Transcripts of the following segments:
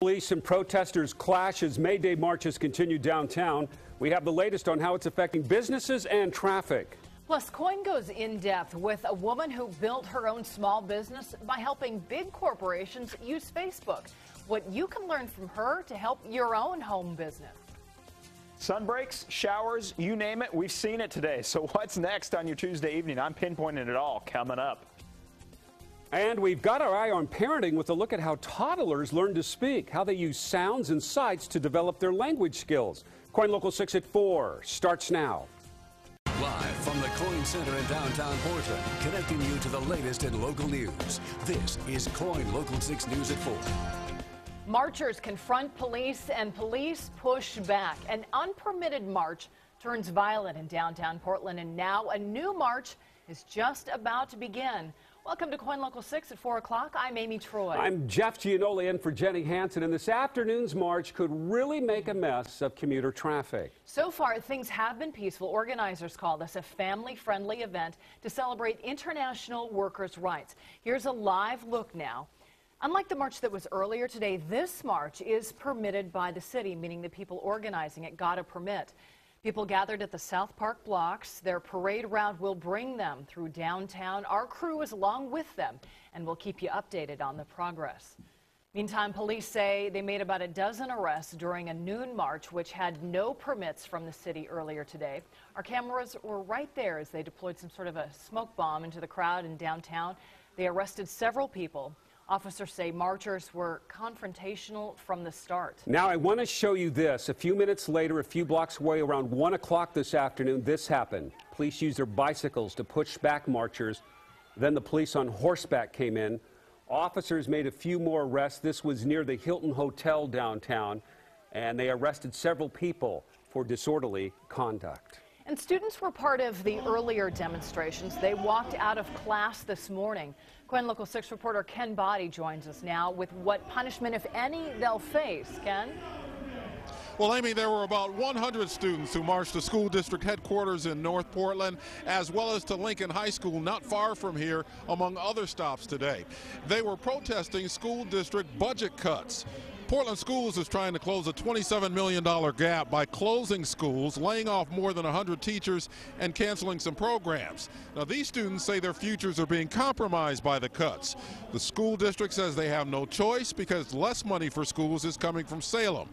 Police and protesters clash as May Day marches continue downtown. We have the latest on how it's affecting businesses and traffic. Plus, KOIN goes in depth with a woman who built her own small business by helping big corporations use Facebook. What you can learn from her to help your own home business. Sun breaks, showers, you name it, we've seen it today. So what's next on your Tuesday evening? I'm pinpointing it all coming up. And we've got our eye on parenting with a look at how toddlers learn to speak, how they use sounds and sights to develop their language skills. KOIN Local 6 at 4 starts now. Live from the KOIN Center in downtown Portland, connecting you to the latest in local news. This is KOIN Local 6 News at 4. Marchers confront police and police push back. An unpermitted march turns violent in downtown Portland, and now a new march is just about to begin. Welcome to KOIN Local 6 at 4 o'clock. I'm Amy Troy. I'm Jeff Giannoli in for Jenny Hansen, and this afternoon's march could really make a mess of commuter traffic. So far, things have been peaceful. Organizers call this a family-friendly event to celebrate international workers' rights. Here's a live look now. Unlike the march that was earlier today, this march is permitted by the city, meaning the people organizing it got a permit. People gathered at the South Park blocks. Their parade route will bring them through downtown. Our crew is along with them, and we'll keep you updated on the progress. Meantime, police say they made about a dozen arrests during a noon march, which had no permits from the city earlier today. Our cameras were right there as they deployed some sort of a smoke bomb into the crowd in downtown. They arrested several people. Officers say marchers were confrontational from the start. Now I want to show you this. A few minutes later, a few blocks away, around 1 o'clock this afternoon, this happened. Police used their bicycles to push back marchers. Then the police on horseback came in. Officers made a few more arrests. This was near the Hilton Hotel downtown, and they arrested several people for disorderly conduct. And students were part of the earlier demonstrations. They walked out of class this morning. KOIN Local 6 reporter Ken Body joins us now with what punishment, if any, they'll face. Ken? Well, Amy, there were about 100 students who marched to school district headquarters in North Portland, as well as to Lincoln High School, not far from here, among other stops today. They were protesting school district budget cuts. Portland Schools is trying to close a $27 million gap by closing schools, laying off more than 100 teachers, and canceling some programs. Now, these students say their futures are being compromised by the cuts. The school district says they have no choice because less money for schools is coming from Salem.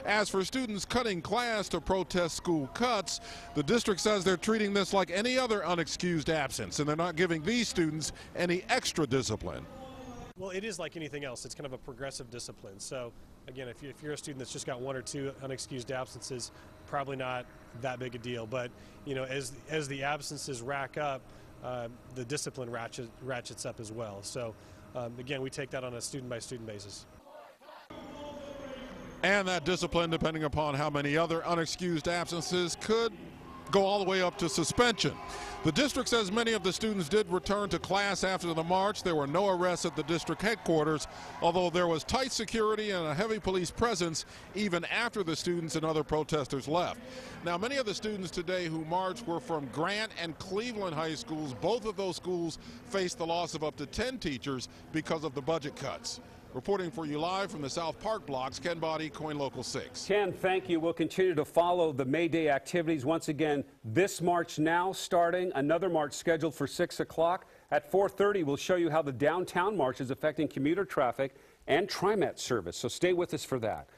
As for students cutting class to protest school cuts, the district says they're treating this like any other unexcused absence, and they're not giving these students any extra discipline. Well, it is like anything else. It's kind of a progressive discipline. So, again, if you're a student that's just got 1 or 2 unexcused absences, probably not that big a deal. But, you know, as the absences rack up, the discipline ratchets up as well. So, again, we take that on a student-by-student basis. And that discipline, depending upon how many other unexcused absences, could go all the way up to suspension. The district says many of the students did return to class after the march. There were no arrests at the district headquarters, although there was tight security and a heavy police presence even after the students and other protesters left. Now, many of the students today who marched were from Grant and Cleveland high schools. Both of those schools faced the loss of up to 10 teachers because of the budget cuts. Reporting for you live from the South Park blocks, Ken Body, KOIN Local 6. Ken, thank you. We'll continue to follow the May Day activities. Once again, this march now starting, another march scheduled for 6 o'clock. At 4:30, we'll show you how the downtown march is affecting commuter traffic and TriMet service. So stay with us for that.